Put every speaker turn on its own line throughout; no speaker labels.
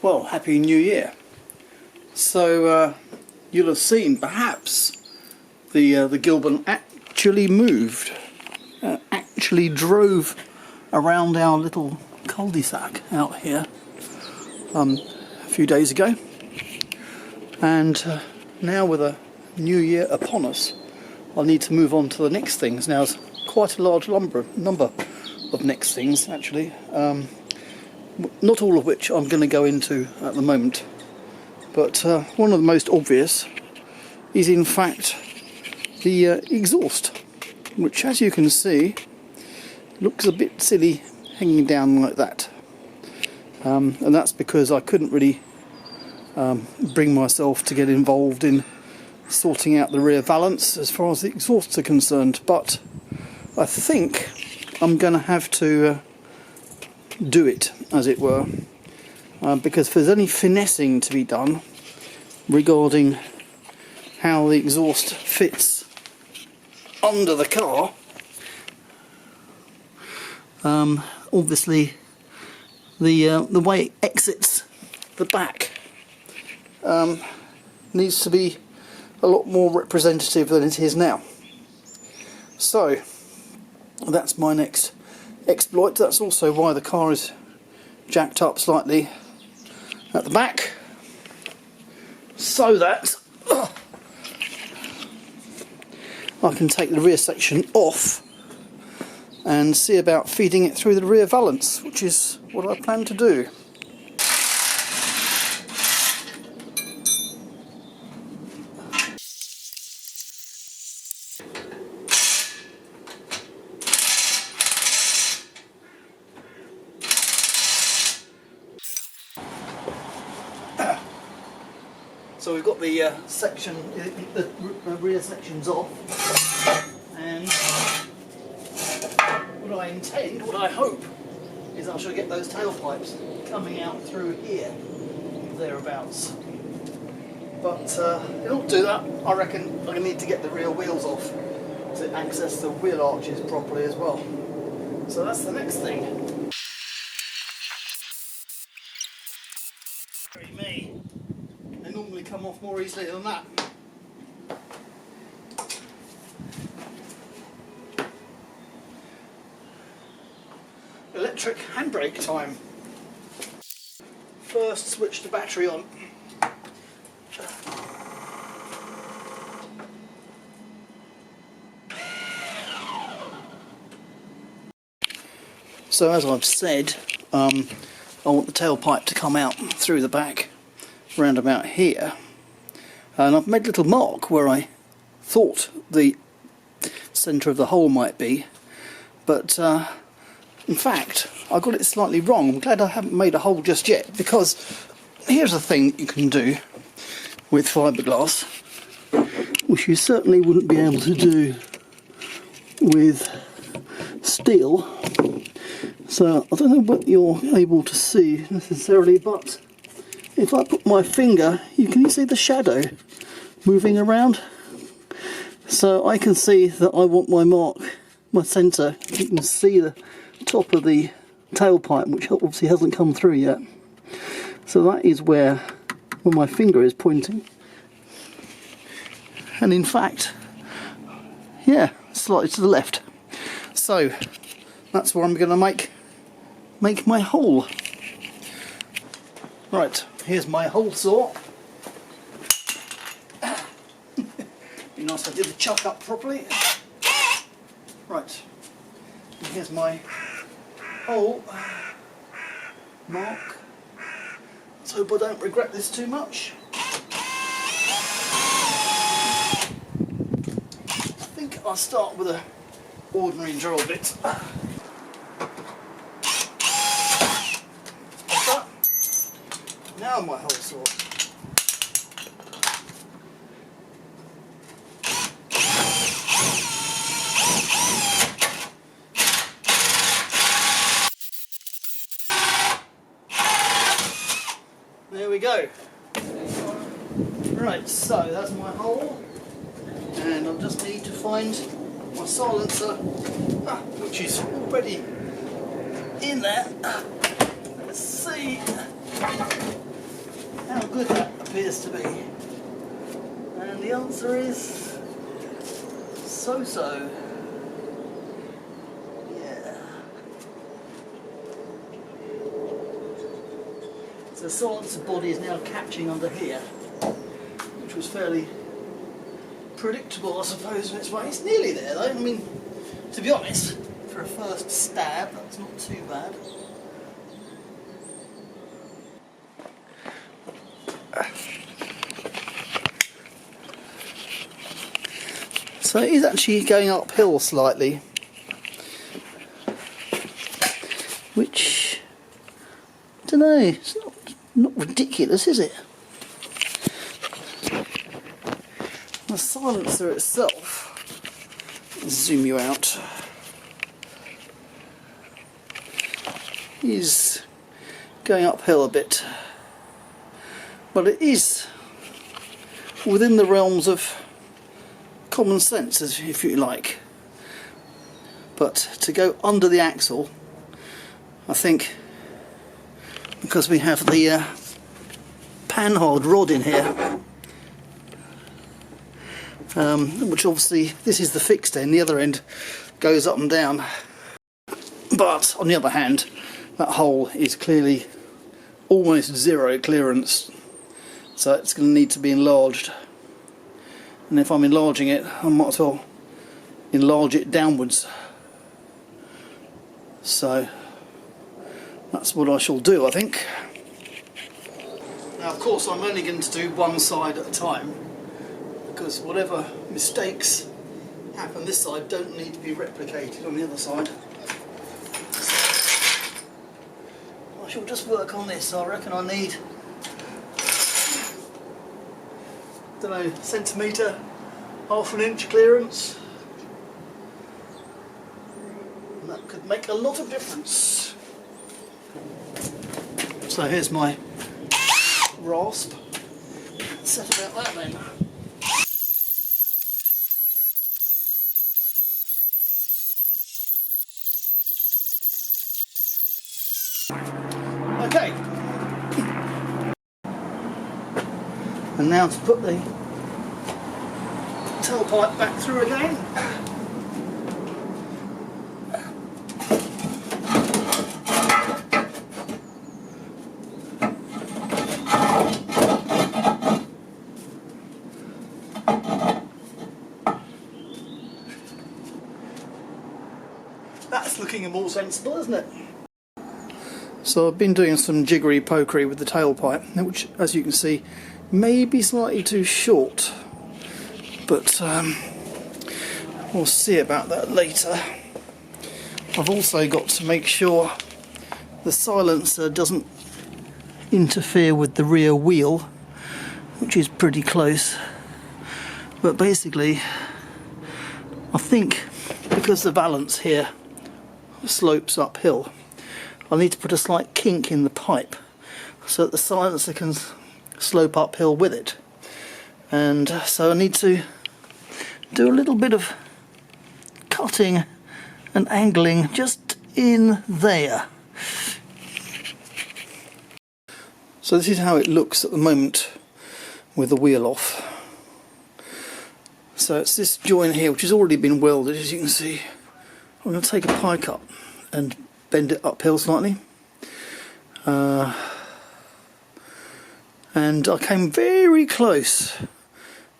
Well, Happy New Year. So you'll have seen perhaps the Gilbern actually moved, actually drove around our little cul-de-sac out here a few days ago, and now with a new year upon us, I'll need to move on to the next things. Now there's quite a large number of next things actually. Not all of which I'm going to go into at the moment, but one of the most obvious is in fact the exhaust, which, as you can see, looks a bit silly hanging down like that, and that's because I couldn't really bring myself to get involved in sorting out the rear valance as far as the exhausts are concerned, but I think I'm going to have to do it, as it were, because if there's any finessing to be done regarding how the exhaust fits under the car, obviously the way it exits the back needs to be a lot more representative than it is now. So that's my next exploit. That's also why the car is jacked up slightly at the back, so that I can take the rear section off and see about feeding it through the rear valance, which is what I plan to do. So we've got the section, the rear sections off, and what I intend, what I hope, is I shall get those tailpipes coming out through here, thereabouts. But in order to do that, I reckon I need to get the rear wheels off to access the wheel arches properly as well. So that's the next thing. Me. They normally come off more easily than that. Electric handbrake time. First, switch the battery on. So as I've said, I want the tailpipe to come out through the back round about here, and I've made a little mark where I thought the centre of the hole might be, but in fact I got it slightly wrong. I'm glad I haven't made a hole just yet, because here's a thing you can do with fiberglass which you certainly wouldn't be able to do with steel. So I don't know what you're able to see necessarily, but if I put my finger, can you see the shadow moving around? So I can see that I want my mark, my centre. You can see the top of the tailpipe, which obviously hasn't come through yet. So that is where my finger is pointing. And in fact, yeah, slightly to the left. So that's where I'm going to make my hole. Right, here's my hole saw. Be nice if I did the chuck up properly. Right, and here's my hole mark. Let's hope I don't regret this too much. I think I'll start with a ordinary drill bit. Now my hole saw. There we go. Right, so that's my hole, and I'll just need to find my silencer, which is already in there. Let's see. how good that appears to be. And the answer is so-so. Yeah. So the silencer body is now catching under here, which was fairly predictable, I suppose, in its way. It's nearly there though. I mean, to be honest, for a first stab, that's not too bad. So it is actually going uphill slightly, which, I don't know, it's not ridiculous, is it? The silencer itself, zoom you out, is going uphill a bit, but it is within the realms of common sense, if you like. But to go under the axle, I think, because we have the panhard rod in here, which obviously this is the fixed end, the other end goes up and down, but on the other hand that hole is clearly almost zero clearance, so it's going to need to be enlarged. And if I'm enlarging it, I might as well enlarge it downwards. So that's what I shall do, I think. Now of course I'm only going to do one side at a time, because whatever mistakes happen this side don't need to be replicated on the other side. I shall just work on this. I reckon I need, I don't know, centimetre, half an inch clearance. And that could make a lot of difference. So here's my rasp. Set about that then. Okay. And now to put the tailpipe back through again. That's looking more sensible, isn't it? So I've been doing some jiggery pokery with the tailpipe, which, as you can see, may be slightly too short, but we'll see about that later. I've also got to make sure the silencer doesn't interfere with the rear wheel, which is pretty close. But basically, I think because the valance here slopes uphill, I need to put a slight kink in the pipe so that the silencer can slope uphill with it. And so I need to do a little bit of cutting and angling just in there. So this is how it looks at the moment with the wheel off. So it's this joint here which has already been welded, as you can see. I'm going to take a pie cut and bend it uphill slightly. And I came very close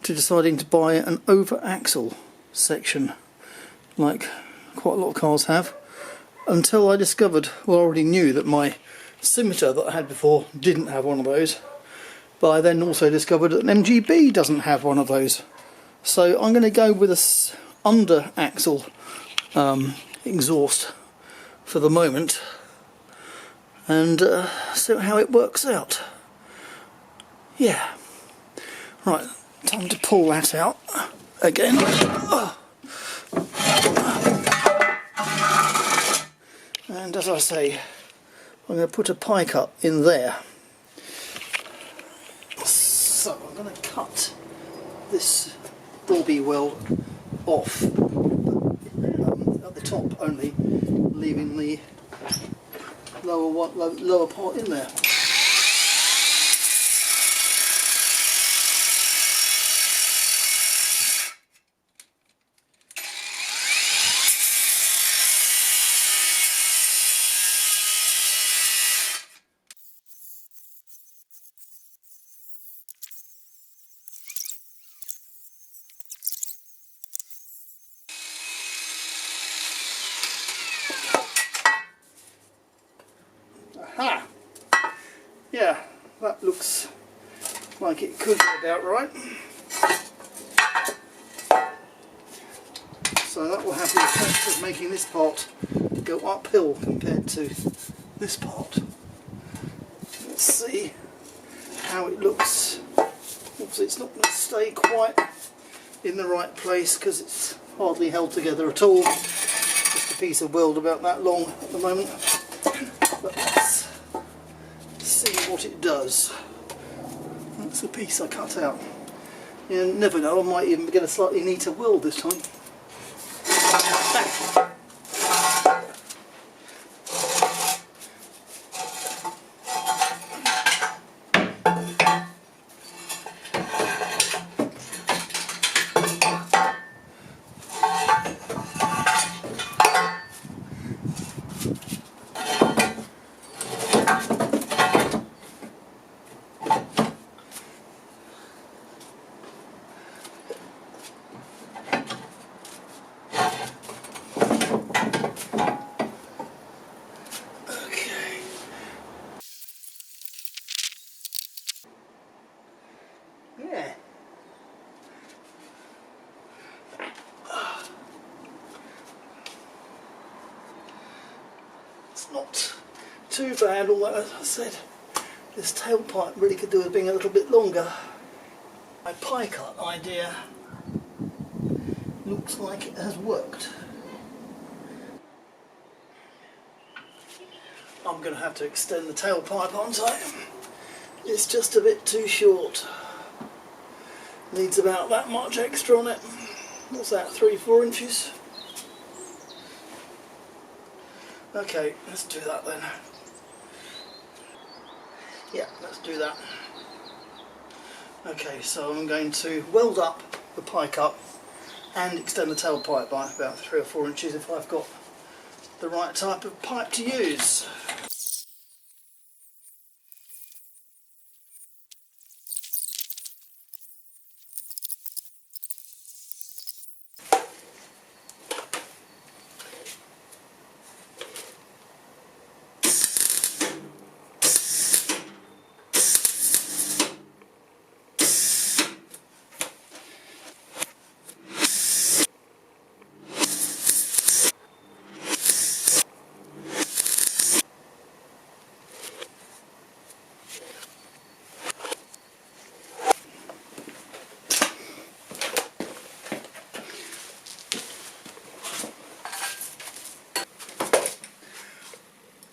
to deciding to buy an over axle section, like quite a lot of cars have, until I discovered, well, I already knew that my Scimitar that I had before didn't have one of those, but I then also discovered that an MGB doesn't have one of those. So I'm going to go with a under axle exhaust for the moment, and see how it works out. Yeah. Right, time to pull that out again. And as I say, I'm going to put a pie cut in there. So I'm going to cut this bobby weld off at the top only, leaving the lower part in there. that looks like it could be about right. So that will have the effect of making this part go uphill compared to this part. Let's see how it looks. Obviously it's not going to stay quite in the right place because it's hardly held together at all. Just a piece of weld about that long at the moment. But let's see what it does. That's the piece I cut out. You never know, I might even get a slightly neater weld this time. Yeah. It's not too bad, although as I said, this tailpipe really could do with being a little bit longer. My pie cut idea looks like it has worked. I'm going to have to extend the tailpipe, aren't I? It's just a bit too short. Needs about that much extra on it. What's that, 3-4 inches? Okay, let's do that then. Yeah, let's do that. Okay, so I'm going to weld up the pie cut and extend the tailpipe by about 3 or 4 inches if I've got the right type of pipe to use.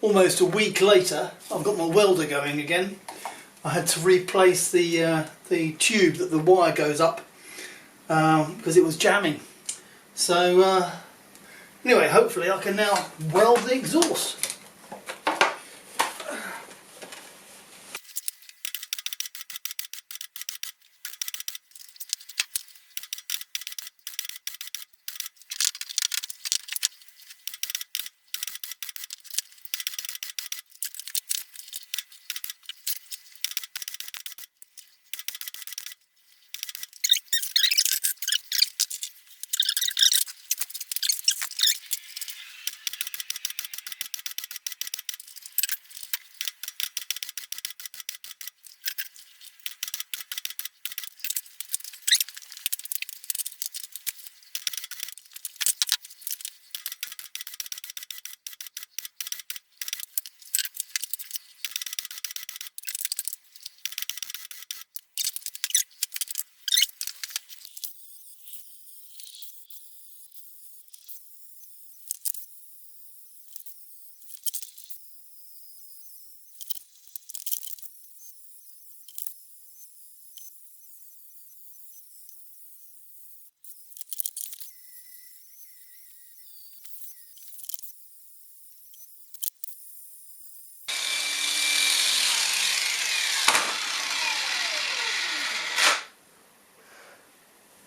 Almost a week later, I've got my welder going again. I had to replace the tube that the wire goes up because it was jamming. So anyway, hopefully I can now weld the exhaust.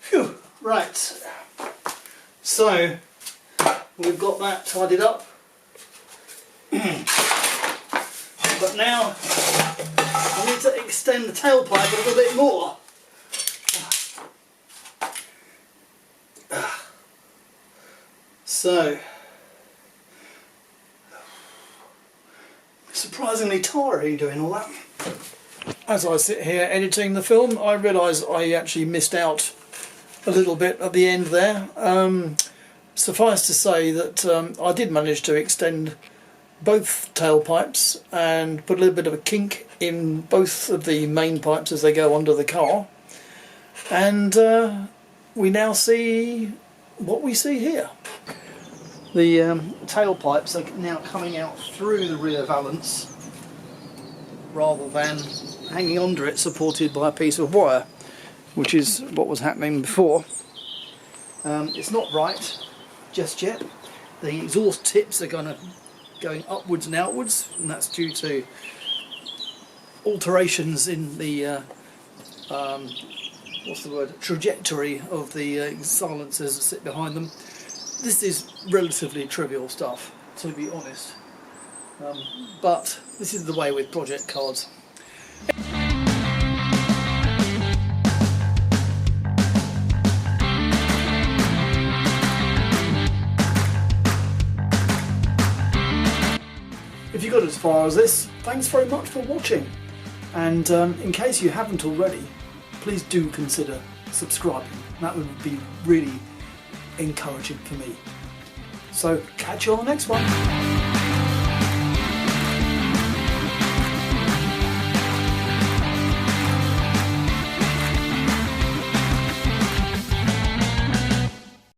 Phew, right, so we've got that tidied up, but now I need to extend the tailpipe a little bit more. So, surprisingly tiring doing all that. As I sit here editing the film, I realise I actually missed out a little bit at the end there. Suffice to say that I did manage to extend both tailpipes and put a little bit of a kink in both of the main pipes as they go under the car, and we now see what we see here. The tailpipes are now coming out through the rear valance rather than hanging under it supported by a piece of wire, which is what was happening before. It's not right just yet. The exhaust tips are going upwards and outwards, and that's due to alterations in the trajectory of the silencers that sit behind them. This is relatively trivial stuff, to be honest, but this is the way with project cars. If you got as far as this, thanks very much for watching, and in case you haven't already, please do consider subscribing. That would be really encouraging for me. So catch you on the next one.